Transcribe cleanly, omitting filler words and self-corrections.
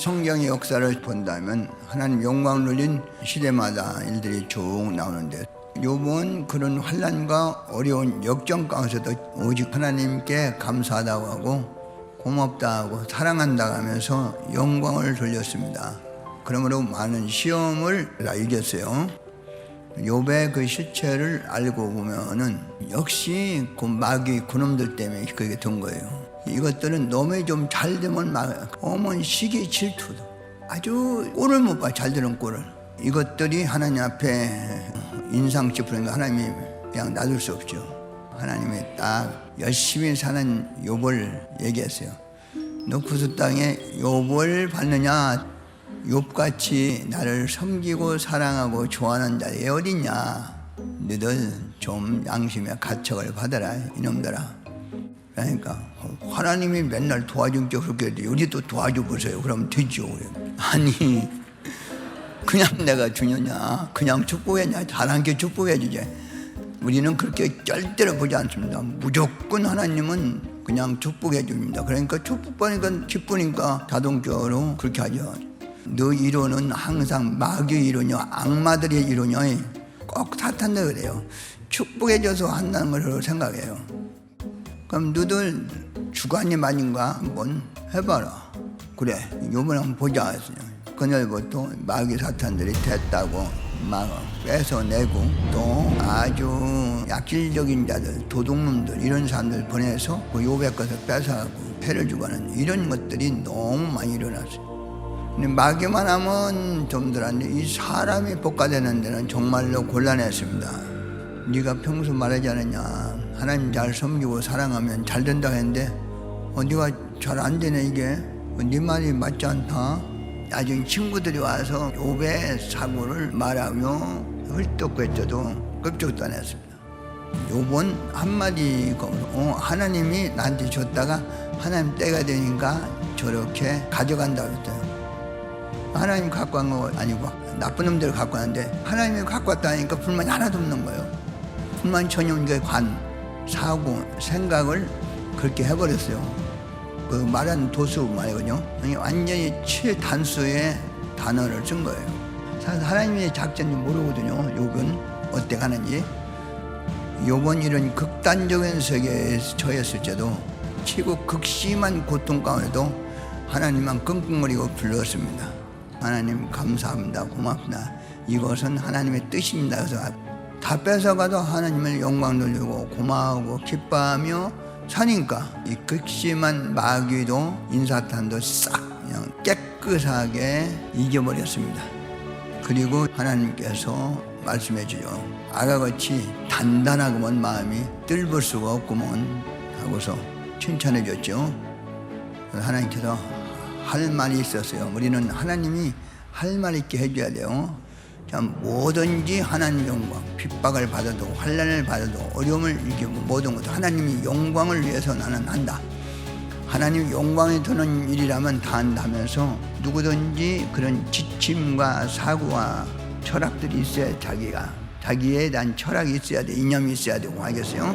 성경의 역사를 본다면 하나님 영광을 누린 시대마다 일들이 쭉 나오는데, 욥은 그런 환난과 어려운 역경 가운데서도 오직 하나님께 감사하다고 하고 고맙다고 사랑한다고 하면서 영광을 돌렸습니다. 그러므로 많은 시험을 이겼어요. 욥의 그 실체를 알고 보면은 역시 그 마귀 그놈들 때문에 그게 된 거예요. 이것들은 놈이 좀 잘 되면 어머니 시기 질투도 아주 꼴을 못 봐. 잘 되는 꼴을. 이것들이 하나님 앞에 인상 찌푸리는 거 하나님이 그냥 놔둘 수 없죠. 하나님이 딱 열심히 사는 욥을 얘기했어요. 너 구스 땅에 욥을 봤느냐? 욥같이 나를 섬기고 사랑하고 좋아하는 자들이 어딨냐? 너희들 좀 양심의 가책을 받아라 이놈들아. 그러니까 하나님이 맨날 도와준 게 그렇게 해도 우리 또 도와줘 보세요. 그러면 되죠. 아니 그냥 내가 주느냐, 그냥 축복했냐, 잘한 게 축복해 주지. 우리는 그렇게 절대로 보지 않습니다. 무조건 하나님은 그냥 축복해 줍니다. 그러니까 축복받으니까 기쁘니까 자동적으로 그렇게 하죠. 너 이론은 항상 마귀의 이론이요, 악마들의 이론이요, 꼭 사탄도 그래요. 축복해줘서 한다는 걸 생각해요. 그럼 너들 주관이 아닌가 한번 해봐라. 그래, 요번에 한번 보자 했어요. 그날부터 마귀 사탄들이 됐다고 막 뺏어내고, 또 아주 약질적인 자들, 도둑놈들 이런 사람들 보내서 그 욥의 것을 뺏어가고 패를 주고 하는 이런 것들이 너무 많이 일어났어요. 근데 마귀만 하면 좀 덜한데 이 사람이 복가되는 데는 정말로 곤란했습니다. 네가 평소 말하지 않았냐, 하나님 잘 섬기고 사랑하면 잘 된다 했는데 네가 잘 안 되네. 이게 네 말이 맞지 않다. 나중에 친구들이 와서 욥의 사고를 말하며 헐떡거려도 껍질도 안 했습니다. 욥은 한마디 하나님이 나한테 줬다가 하나님 때가 되니까 저렇게 가져간다고 했어요. 하나님 갖고 간 거 아니고 나쁜 놈들 갖고 왔는데 하나님이 갖고 왔다니까 불만이 하나도 없는 거예요. 불만 전혀 없는 게 사고, 생각을 그렇게 해버렸어요. 그 말하는 도수 말이거든요. 완전히 최단수의 단어를 쓴 거예요. 사실 하나님의 작전인지 모르거든요. 욥은 어떻게 가는지. 욥은 이런 극단적인 세계에 처했을 때도 최고 극심한 고통 가운데도 하나님만 끙끙거리고 불렀습니다. 하나님 감사합니다, 고맙습니다, 이것은 하나님의 뜻입니다. 그래서 다 뺏어가도 하나님을 영광 돌리고 고마워하고 기뻐하며 사니까 이 극심한 마귀도 인사탄도 싹 그냥 깨끗하게 이겨버렸습니다. 그리고 하나님께서 말씀해 주죠. 아가같이 단단하구먼 마음이 뜰볼 수가 없구먼 하고서 칭찬해 줬죠. 하나님께서 할 말이 있었어요. 우리는 하나님이 할 말 있게 해줘야 돼요. 참 뭐든지 하나님 영광, 핍박을 받아도 환난을 받아도 어려움을 이기고 모든 것 하나님이 영광을 위해서 나는 한다. 하나님 영광이 드는 일이라면 다 한다면서 누구든지 그런 지침과 사고와 철학들이 있어야 자기에 대한 철학이 있어야 돼, 이념이 있어야 되고 하겠어요.